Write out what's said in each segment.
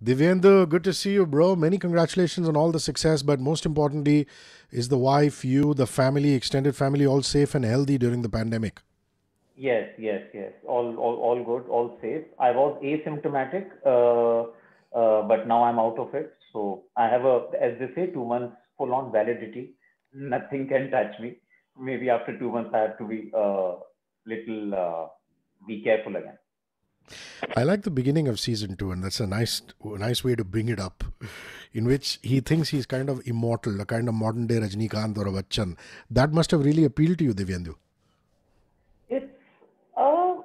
Divyendu, good to see you, bro. Many congratulations on all the success, but most importantly, is the wife, you, the family, extended family all safe and healthy during the pandemic? Yes, yes, yes. All good, all safe. I was asymptomatic, but now I'm out of it. So I have as they say, 2 months full-on validity. Nothing can touch me. Maybe after 2 months, I have to be little be careful again. I like the beginning of season two, and that's a nice way to bring it up, in which he thinks he's kind of immortal, a kind of modern day Rajnikant or a Bachchan. That must have really appealed to you, Divyendu. It's,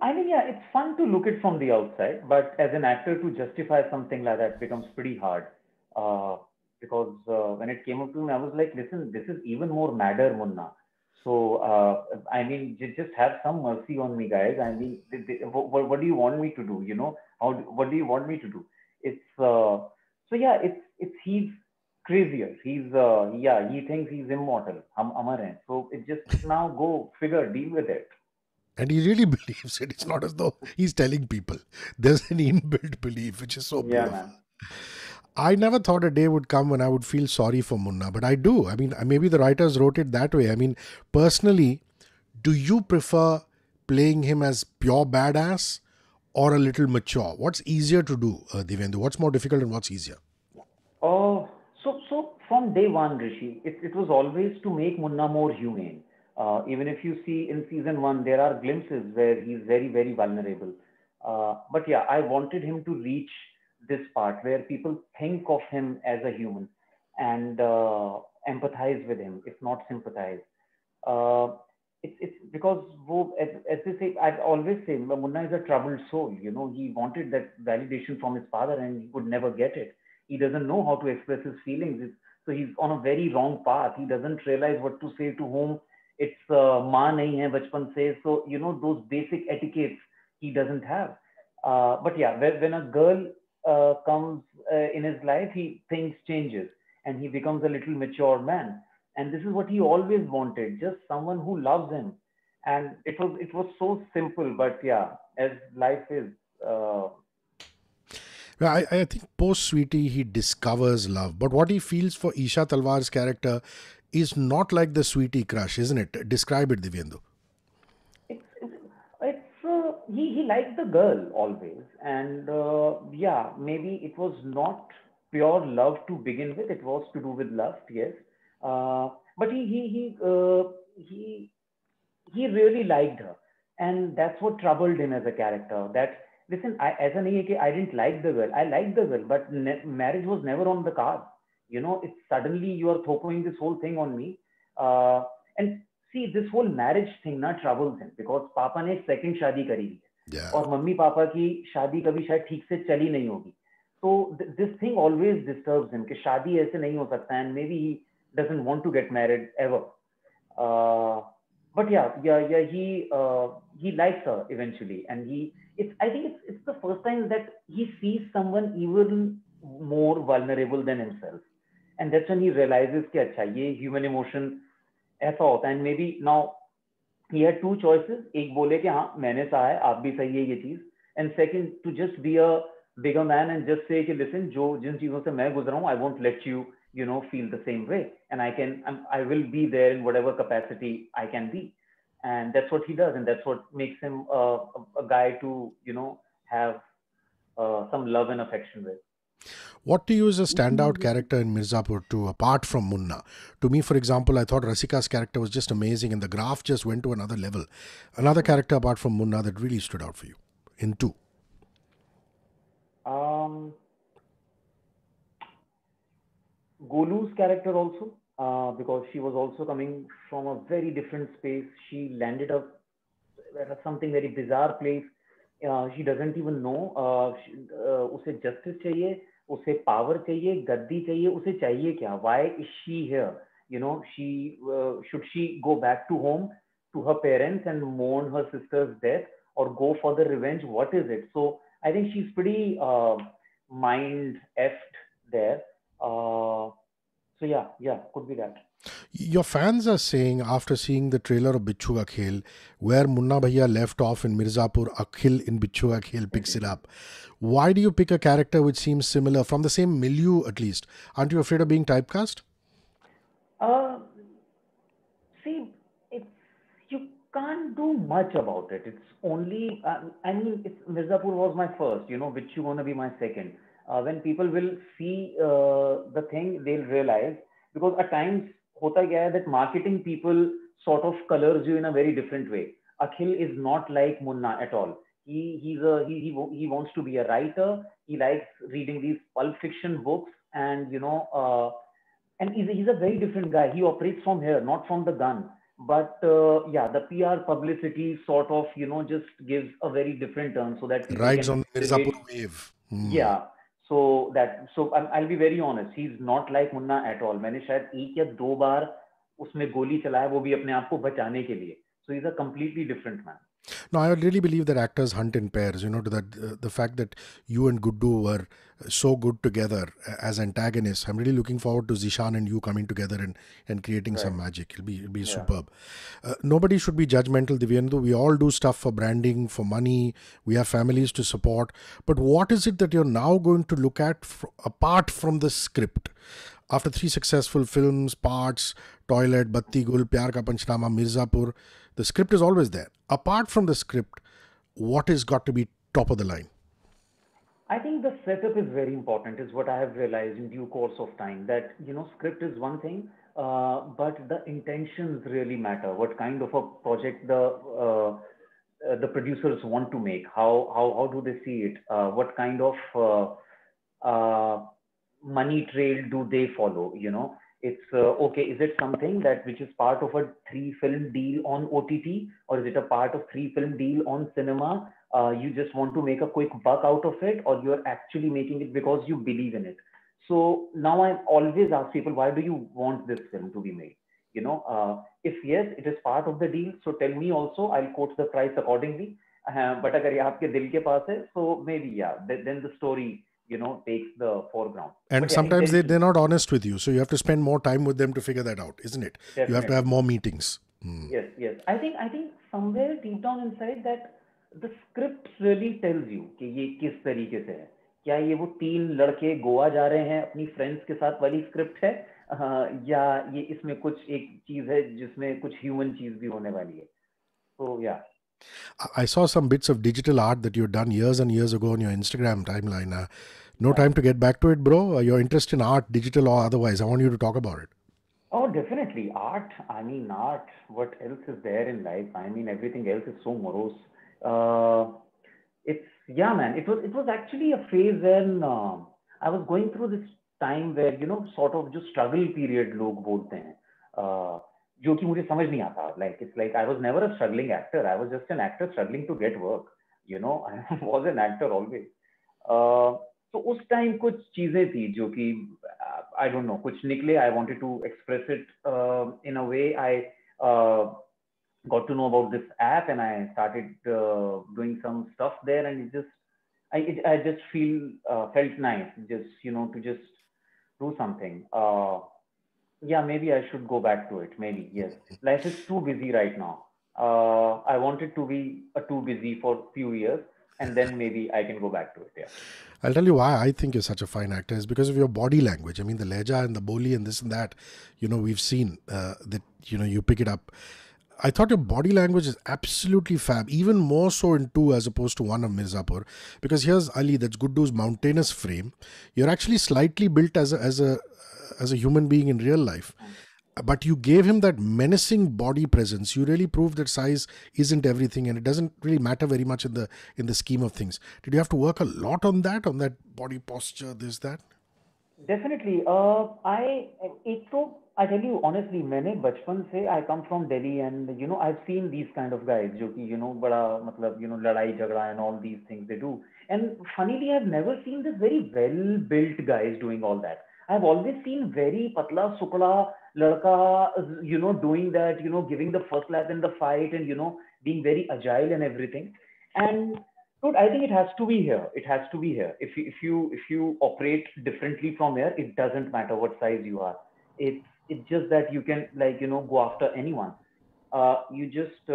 I mean, yeah, it's fun to look it from the outside, but as an actor to justify something like that becomes pretty hard. Uh, because when it came up to me, I was like, listen, this is even more madder, Munna. So, I mean, just have some mercy on me, guys. I mean, what do you want me to do? What do you want me to do? It's, so yeah, he's crazier. He thinks he's immortal. Amar hai. So it just now go figure, deal with it. And he really believes it. It's not as though he's telling people. There's an inbuilt belief, which is so Yeah, beautiful. man. I never thought a day would come when I would feel sorry for Munna, but I do. I mean, maybe the writers wrote it that way. I mean, personally, do you prefer playing him as pure badass or a little mature? What's easier to do, Divyendu? What's more difficult and what's easier? Oh, so from day one, Rishi, it was always to make Munna more humane. Even if you see in season one, there are glimpses where he's very, very vulnerable. But yeah, I wanted him to reach this part where people think of him as a human and empathize with him, if not sympathize. Uh, it's because as they say, I always say, Munna is a troubled soul. He wanted that validation from his father and he could never get it. He doesn't know how to express his feelings. So he's on a very wrong path. He doesn't realize what to say to whom. It's maa nahi hai bachpan se. So those basic etiquettes he doesn't have. But yeah, when a girl comes in his life, things changes and he becomes a little mature man. And this is what he always wanted, just someone who loves him. And it was so simple, but yeah, as life is. uh, Well, I think post Sweetie, he discovers love. But what he feels for Isha Talwar's character is not like the Sweetie crush, isn't it? Describe it, Divyendu. He liked the girl always, and yeah, maybe it was not pure love to begin with. It was to do with lust, yes. But he he really liked her, and that's what troubled him as a character. That listen, as an AAK, I didn't like the girl. I liked the girl, but marriage was never on the card. It's suddenly you are throwing this whole thing on me, and see this whole marriage thing ना troubles him because पापा ने एक second शादी करी है Yeah. और mummy papa की शादी कभी शायद ठीक से चली नहीं होगी. So this thing always disturbs him कि शादी ऐसे नहीं हो सकता and maybe he doesn't want to get married ever. Uh, but yeah, he likes her eventually, and I think it's the first time that he sees someone even more vulnerable than himself, and that's when he realizes कि अच्छा ये human emotion ऐसा होता है. And maybe now he had two choices. एक बोले कि हाँ मैंने सहा है आप भी सही है ये चीज, and second to just be a bigger man and just say कि listen जो जिन चीजों से मैं गुजरा हूँ I won't let you feel the same way, and I will be there in whatever capacity I can be. And that's what he does, and that's what makes him a guy to have some love and affection with. What to you is a standout character in Mirzapur too, apart from Munna? To me, for example, I thought Rasika's character was just amazing and the graph just went to another level. Another character apart from Munna that really stood out for you in two. um Golu's character also, because she was also coming from a very different space. She landed up at something very bizarre place. She doesn't even know. उसे justice चाहिए, उसे power चाहिए, गद्दी चाहिए, उसे चाहिए क्या? Why is she here? Should she go back to home to her parents and mourn her sister's death, or go for the revenge? What is it? So I think she's pretty mind effed there. So yeah, could be that. Your fans are saying after seeing the trailer of Bichu Ka Khel, where Munna Bhaiya left off in Mirzapur, Akhil in Bichu Ka Khel picks it up. Why do you pick a character which seems similar, from the same milieu at least? Aren't you afraid of being typecast? Uh, See, it's you can't do much about it. It's only, I mean, it's Mirzapur was my first, which you gonna be my second. When people will see the thing, they'll realize, because at times hota kya hai that marketing people sort of colors you in a very different way. Akhil is not like Munna at all. He wants to be a writer. He likes reading these pulp fiction books, and he's a very different guy. He operates from here, not from the gun. But yeah, the PR publicity sort of, just gives a very different turn so that people Rides can on the Mirzapur relate. wave. Yeah. I'll be very honest. He's not like Munna at all. मैंने शायद एक या दो बार उसमें गोली चलाया, वो भी अपने आप को बचाने के लिए. So he's a completely different man. No, I really believe that actors hunt in pairs. To that the fact that you and Guddu were so good together as antagonists. I'm really looking forward to Zishan and you coming together and creating some Right. magic. It'll be Yeah. superb. Nobody should be judgmental, Divyendu. We all do stuff for branding, for money. We have families to support. But what is it that you're now going to look at apart from the script? After three successful films, Parts, Toilet, Batti Gul, Pyar Ka Panchnama, Mirzapur, the script is always there. Apart from the script, what has got to be top of the line? I think the setup is very important, is what I have realized in due course of time. That, script is one thing, but the intentions really matter. What kind of a project the producers want to make? How do they see it? What kind of money trail do they follow? It's okay. Is it something that which is part of a three-film deal on OTT, or is it a part of three-film deal on cinema? You just want to make a quick buck out of it, or you're actually making it because you believe in it. So now I always ask people, why do you want this film to be made? If yes, it is part of the deal, so tell me also. I'll quote the price accordingly. But अगर ये आपके दिल के पास है, so maybe yeah, then the story takes the foreground. And But yeah, sometimes they're intentions, not honest with you. So you have to spend more time with them to figure that out, isn't it? You have to have definitely. more meetings. Yes, yes. I think somewhere deep down inside that the script really tells you कि ये किस तरीके से है. क्या ये वो तीन लड़के गोवा जा रहे हैं अपनी फ्रेंड्स के साथ वाली स्क्रिप्ट है, या ये इसमें कुछ एक चीज है जिसमें कुछ ह्यूमन चीज भी होने वाली है. तो या I saw some bits of digital art that you've done years and years ago on your Instagram timeline. No या time to get back to it, bro. Your interest in art, digital or otherwise, I want you to talk about it. Oh, definitely. Art. I mean, art. What else is there in life? I mean, everything else is so morose. Uh, it's yeah, man. It was actually a phase when I was going through this time where sort of जो struggle period लोग बोलते हैं, जो कि मुझे समझ नहीं आता. Like it's like I was never a struggling actor. I was just an actor struggling to get work. I was an actor always. तो उस टाइम कुछ चीजें थी जो कि आई डोंट नो कुछ निकले. I wanted to express it in a way. I got to know about this app, and I started doing some stuff there, and I just felt nice, just to just do something. Yeah, maybe I should go back to it. Maybe yes. Life is too busy right now. I wanted to be too busy for few years, and then maybe I can go back to it. Yeah. I'll tell you why I think you're such a fine actor is because of your body language. I mean, the leja and the boli and this and that, we've seen that, you pick it up. I thought your body language is absolutely fab, even more so in two as opposed to one of Mirzapur. Because here's Ali, that's Guddu's mountainous frame. You're actually slightly built as a human being in real life. But you gave him that menacing body presence. You really proved that size isn't everything, and it doesn't really matter very much in the scheme of things. Did you have to work a lot on that body posture, this that? Definitely. एक तो I tell you honestly, मैंने बचपन से I come from Delhi, and I have seen these kind of guys जो कि बड़ा मतलब लड़ाई झगड़ा and all these things they do. And funnily I have never seen this very well built guys doing all that. I have always seen very पतला सुकड़ा लड़का doing that, giving the first lap in the fight, and being very agile and everything. And dude, I think it has to be here. It has to be here. If you operate differently from here, it doesn't matter what size you are. it's just that you can, like, go after anyone. You just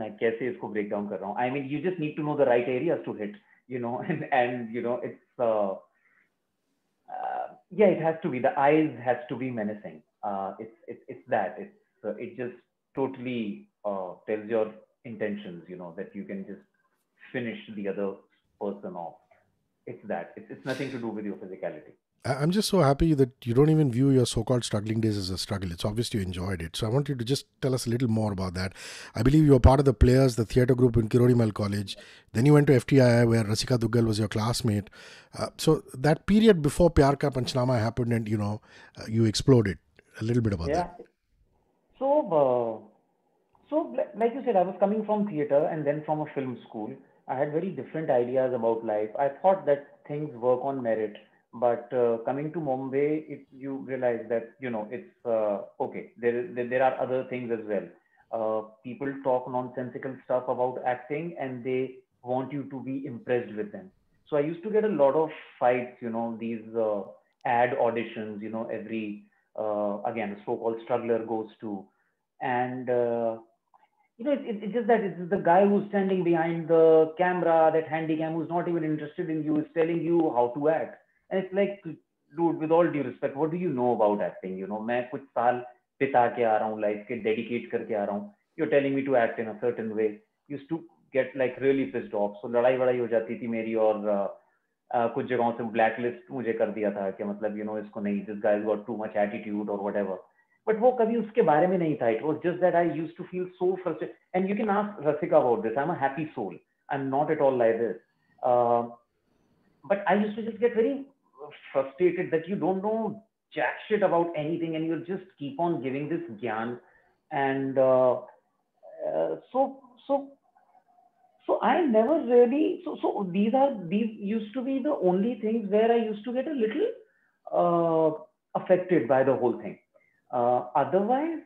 मैं कैसे इसको break down कर रहा हूँ? I mean, you just need to know the right areas to hit, and it's yeah, it has to be, the eyes has to be menacing. It's that it just totally tells your intentions, that you can just finish the other person off. It's that. It's nothing to do with your physicality. I'm just so happy that you don't even view your so-called struggling days as a struggle. It's obvious you enjoyed it. So I want you to just tell us a little more about that. I believe you were part of the players, the theatre group in Kirodimal College. Then you went to FTII, where Rasika Duggal was your classmate. So that period before Pyar Ka Panchnama happened, and you exploded. A little bit about that. Yeah. So, like you said, I was coming from theater and then from a film school. I had very different ideas about life. I thought that things work on merit, but coming to Mumbai, you realize that it's okay. There are other things as well. People talk nonsensical stuff about acting, and they want you to be impressed with them. So I used to get a lot of fights. These ad auditions. Every again, a so-called struggler goes to, and it's just that it's the guy who's standing behind the camera, that handycam, who's not even interested in you, is telling you how to act. And it's like, dude, with all due respect, what do you know about acting? मैं कुछ साल बिता के आ रहा हूँ, life के dedicate करके आ रहा हूँ. You're telling me to act in a certain way. Used to get like really pissed off. So लड़ाई वड़ाई हो जाती थी मेरी, और कुछ जगहों से ब्लैक लिस्ट मुझे कर दिया था कि मतलब इसको नहीं, this guys got too much attitude और व्हाटएवर. बट वो कभी उसके बारे में नहीं था. It was just that I used to feel so frustrated, and you can ask Rasika about this. I am a happy soul. I am not at all like this. But I used to just get very frustrated that you don't know jack shit about anything, and you just keep on giving this gyan. And so I never really, these used to be the only things where I used to get a little affected by the whole thing. Otherwise,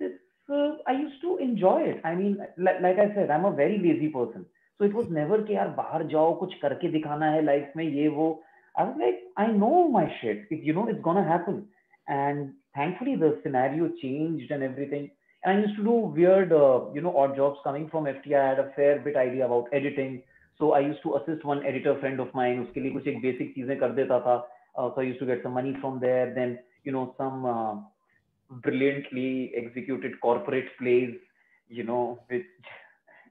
I used to enjoy it. I mean, like I said, I'm a very lazy person. So it was never कि यार बाहर जाओ कुछ करके दिखाना है life में ये वो. I was like, I know my shit. It's gonna happen. And thankfully, the scenario changed and everything. And I used to do weird, odd jobs coming from FT. I had a fair bit idea about editing. So I used to assist one editor friend of mine. उसके लिए कुछ एक basic चीजें कर देता था. So I used to get some money from there. Then, some brilliantly executed corporate plays, which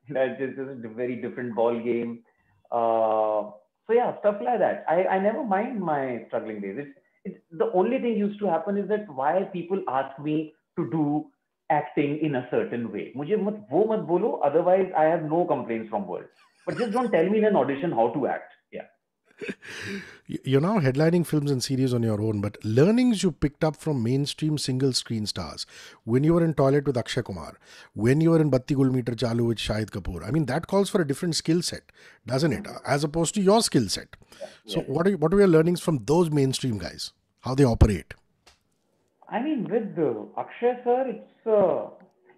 that's just a very different ball game. So yeah, stuff like that. I never mind my struggling days. It's the only thing used to happen is that why people ask me to do acting in a certain way. मुझे मत वो मत बोलो, otherwise I have no complaints from world. But just don't tell me in an audition how to act. Yeah. You're now headlining films and series on your own, but learnings you picked up from mainstream single screen stars, when you were in Toilet with Akshay Kumar, when you were in Batti Gul Meter Chalu with Shahid Kapoor, I mean, that calls for a different skill set, doesn't it? As opposed to your skill set. So, Yes. what are your learnings from those mainstream guys? How they operate? I mean, with Akshay sir,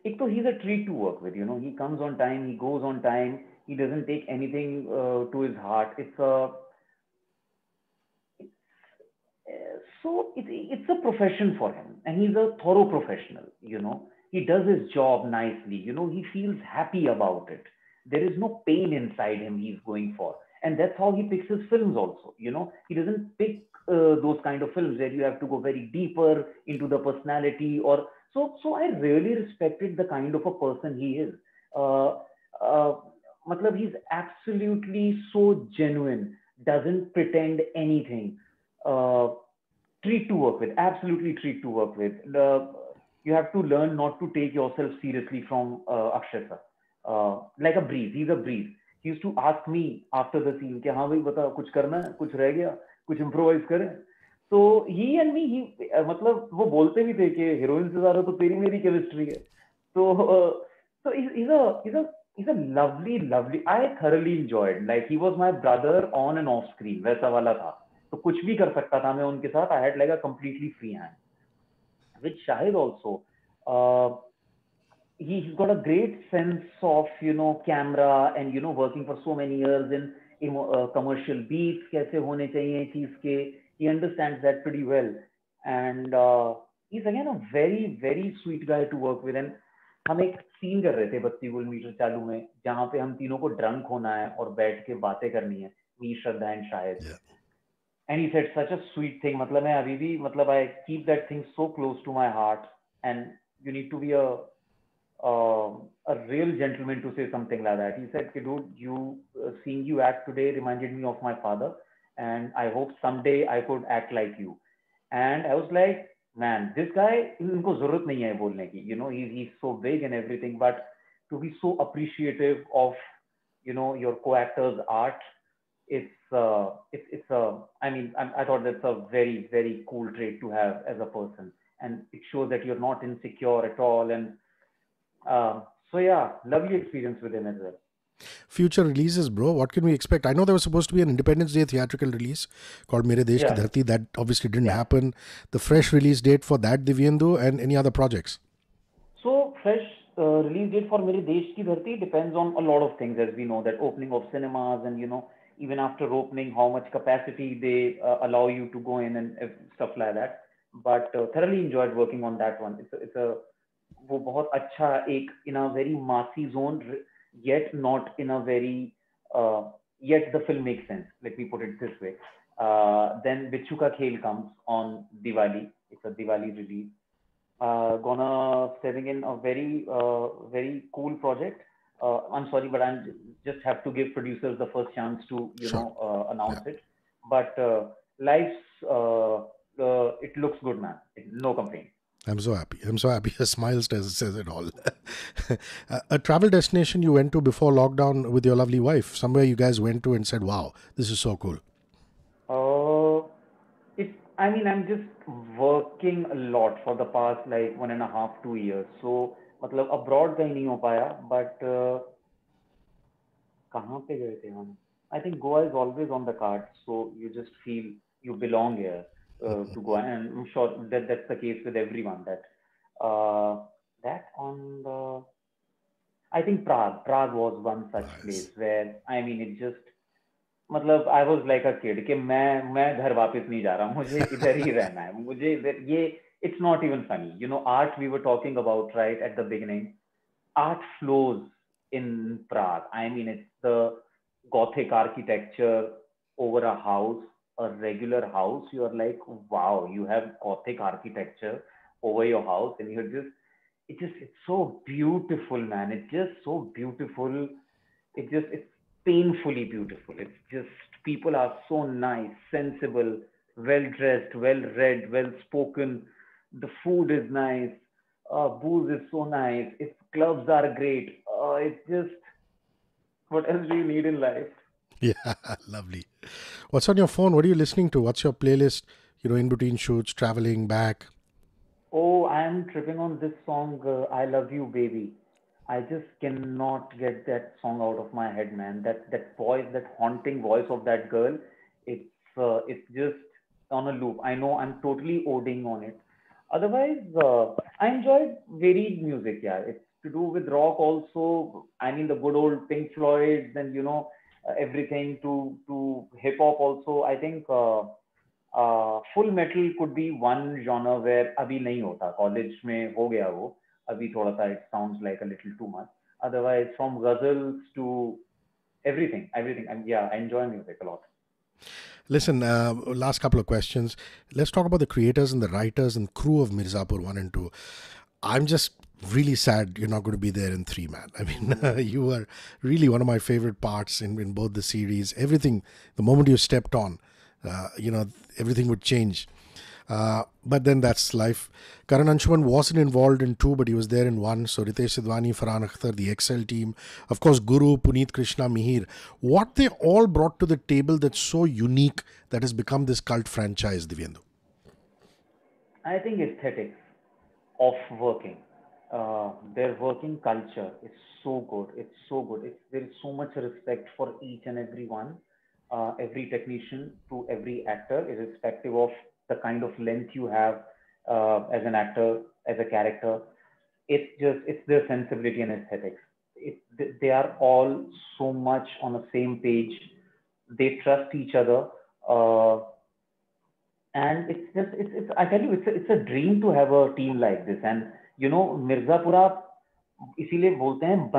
he's a treat to work with. He comes on time, he goes on time, he doesn't take anything to his heart. It's a profession for him, and he's a thorough professional. He does his job nicely. He feels happy about it. There is no pain inside him he's going for, and that's how he picks his films. Also, he doesn't pick those kind of films where you have to go very deeper into the personality or so. So I really respected the kind of a person he is. Uh, uh, matlab he's absolutely so genuine, doesn't pretend anything. Uh, Treat to work with, absolutely treat to work with. You have to learn not to take yourself seriously from Akshay sir. Like a breeze, he's a breeze. He used to ask me after the scene कि हाँ भाई बता कुछ करना है, कुछ रह गया, कुछ improvise करें. So he and me, मतलब वो बोलते भी थे कि हीरोइन से ज्यादा तो तेरी मेरी केमिस्ट्री है. So he's a lovely, lovely. I thoroughly enjoyed. Like he was my brother on and off screen. वैसा वाला था. तो कुछ भी कर सकता था मैं उनके साथ. I had like a completely free hand. With Shahid also, uh, he's got a great sense of camera, and working for so many years in commercial beats कैसे होने चाहिए चीज के. He understands that pretty well. and he's again a very very sweet guy to work with. And हम एक scene कर रहे थे 32 मीटर चालू में, जहाँ पे हम तीनों को ड्रंक होना है और बैठ के बातें करनी है, मी श्रद्धा एंड शायद. Yeah. And he said such a sweet thing. मतलब मैं अभी भी मतलब I keep that thing so close to my heart. And you need to be a real gentleman to say something like that. He said, dude, seeing you act today reminded me of my father, and I hope someday I could act like you. And I was like, man, this guy, इनको जरूरत नहीं है बोलने की. He's so big and everything, but to be so appreciative of, your co-actor's art, it's a. I mean, I thought that's a very very cool trait to have as a person, and it shows that you're not insecure at all. And so yeah, lovely experience with him as well. Future releases, bro. What can we expect? I know there was supposed to be an Independence Day theatrical release called Mere Desh Ki Yeah, Dharti. That obviously didn't yeah. happen. The fresh release date for that, Divyendu, and any other projects? So fresh release date for Mere Desh Ki Dharti depends on a lot of things, as we know, that opening of cinemas, and even after opening, how much capacity they allow you to go in, and stuff like that. But thoroughly enjoyed working on that one. It's a वो बहुत अच्छा एक in a very massy zone, yet not in a very uh, yet the film makes sense. Let me put it this way. Then Bichu Ka Khel comes on Diwali. It's a Diwali release. Gonna stepping in a very cool project. I'm sorry, but just have to give producers the first chance to Sure. announce Yeah. it. But life's it looks good, man. No complaint. I'm so happy. I'm so happy. A smile says it all. A travel destination you went to before lockdown with your lovely wife, somewhere you guys went to and said, wow, this is so cool. Uh, I mean, I'm just working a lot for the past like 1.5, 2 years. So, मतलब abroad कहीं नहीं हो पाया, but कहाँ पे गए थे हम? I think Goa is always on the card, so you just feel you belong here to Goa, and I'm sure that that's the case with everyone. Uh, that on the I think Prague. Prague was one such place Nice. where I mean it just मतलब I was like a kid कि मैं घर वापस नहीं जा रहा, मुझे इधर ही रहना है, मुझे इधर ये it's not even funny. Art we were talking about right at the beginning. Art flows in Prague. I mean, it's the Gothic architecture over a house, a regular house. You are like, wow, you have Gothic architecture over your house, and it's so beautiful, man. It's just so beautiful. It's painfully beautiful. It's just people are so nice, sensible, well dressed, well read, well spoken. The food is nice. Booze is so nice. Its clubs are great. It's just what else do you need in life? Yeah, lovely. What's on your phone? What are you listening to? What's your playlist? In between shoots, traveling back. Oh, I'm tripping on this song, "I Love You, Baby." I just cannot get that song out of my head, man. That voice, that haunting voice of that girl, it's just on a loop. I know I'm totally ODing on it. Otherwise, I enjoyed varied music. Yeah, it's to do with rock also. I mean, the good old Pink Floyd, then everything to hip hop also. I think. Full metal could be one genre where अभी नहीं होता, college में हो गया वो, अभी थोड़ा सा it sounds like a little too much. Otherwise from ghazals to everything, and yeah, I enjoy music a lot. Listen, last couple of questions. Let's talk about the creators and the writers and crew of Mirzapur 1 and 2. I'm just really sad you're not going to be there in 3, man. I mean, you were really one of my favorite parts in both the series. Everything, the moment you stepped on, everything would change. But then that's life. Karan Anshuman wasn't involved in 2, but he was there in 1. So Ritesh Sidhwani, Farhan Akhtar, the XL team. Of course, Guru, Puneet Krishna, Mihir. What they all brought to the table that's so unique that has become this cult franchise, Divyendu. I think aesthetics of working, their working culture is so good. It's so good. There is so much respect for each and every one, every technician to every actor, irrespective of the kind of length you have as an actor, as a character. It's their sensibility and aesthetics. They are all so much on the same page. They trust each other. Uh, And it's I tell you, it's a dream to have a team like this. And you know, Mirzapura इसीलिए बोलते हैं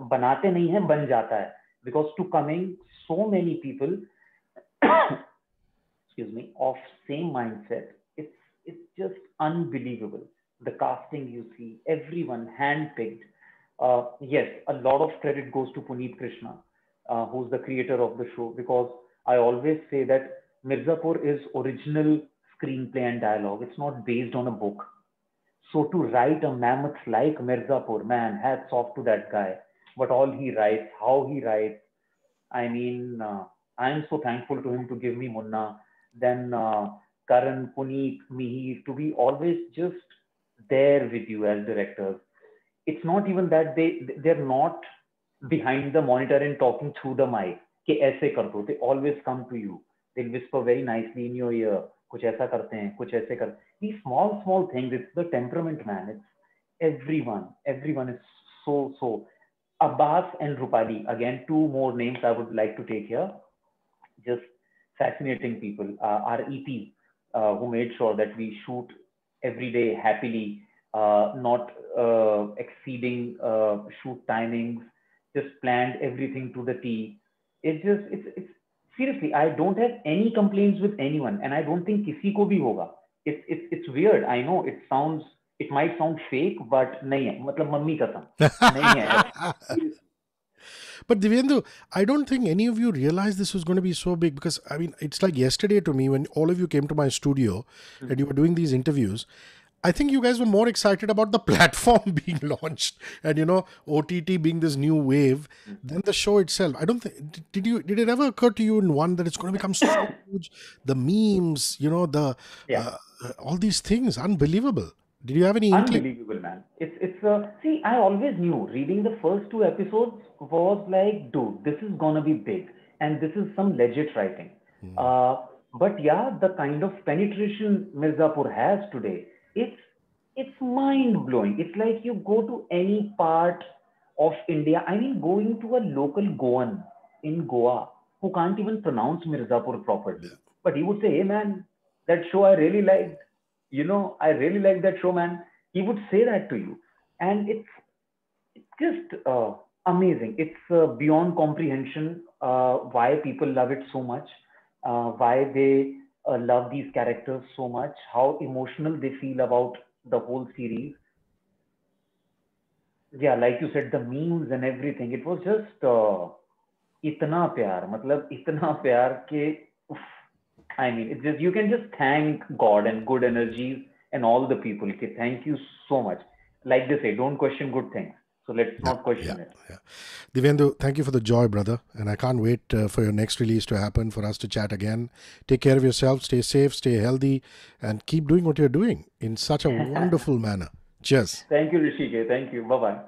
बनाते नहीं हैं, बन जाता है, because to coming so many people excuse me, of same mindset, it's just unbelievable. The casting you see, everyone handpicked. Yes, a lot of credit goes to Puneet Krishna, who's the creator of the show, because I always say that Mirzapur is original screenplay and dialogue. It's not based on a book. So to write a mammoth like Mirzapur, man, hats off to that guy. But all he writes, how he writes, I mean, I am so thankful to him to give me Munna. Then Karan, Puneet, Mihir, to be always just there with you as directors. It's not even that they're not behind the monitor and talking through the mic. कि ऐसे कर दो. They always come to you. They'll whisper very nicely in your ear. कुछ ऐसा करते हैं, कुछ ऐसे कर. These small things. It's the temperament, man. It's everyone is so. Abbas and Rupali, again, two more names I would like to take here. Just fascinating people. Our EP, who made sure that we shoot every day happily, not exceeding shoot timings, just planned everything to the T. It's seriously, I don't have any complaints with anyone, and I don't think किसी को भी होगा. It's weird. I know it might sound fake, but नहीं है. मतलब mummy कसम नहीं है. But Divyendu, I don't think any of you realized this was going to be so big, because I mean, it's like yesterday to me when all of you came to my studio and you were doing these interviews. I think you guys were more excited about the platform being launched and, you know, OTT being this new wave than the show itself. I don't think, did it ever occur to you in one that it's going to become so huge? The memes, you know, Yeah. all these things, unbelievable. Did you have any inkling? Unbelievable, man. It's see, I always knew reading the first two episodes was like, dude, this is gonna be big, and this is some legit writing. Uh, but yeah, the kind of penetration Mirzapur has today, it's it's mind blowing. It's like you go to any part of India. I mean, going to a local Goan in Goa who can't even pronounce Mirzapur properly, but he would say, "Hey, man, that show I really liked. You know, I really like that show, man." He would say that to you, and it's just amazing. It's beyond comprehension why people love it so much, why they love these characters so much, how emotional they feel about the whole series. Yeah, like you said, the memes and everything. It was just इतना प्यार, मतलब इतना प्यार के उफ, I mean, it's just you can just thank God and good energies and all the people. Okay, thank you so much. Like they say, don't question good things. So let's Yeah, not yeah, question it. yeah. Divyendu, thank you for the joy, brother. And I can't wait for your next release to happen, for us to chat again. Take care of yourself, stay safe, stay healthy, and keep doing what you're doing in such a wonderful manner. Cheers. Thank you, Rishike. Thank you. Bye bye.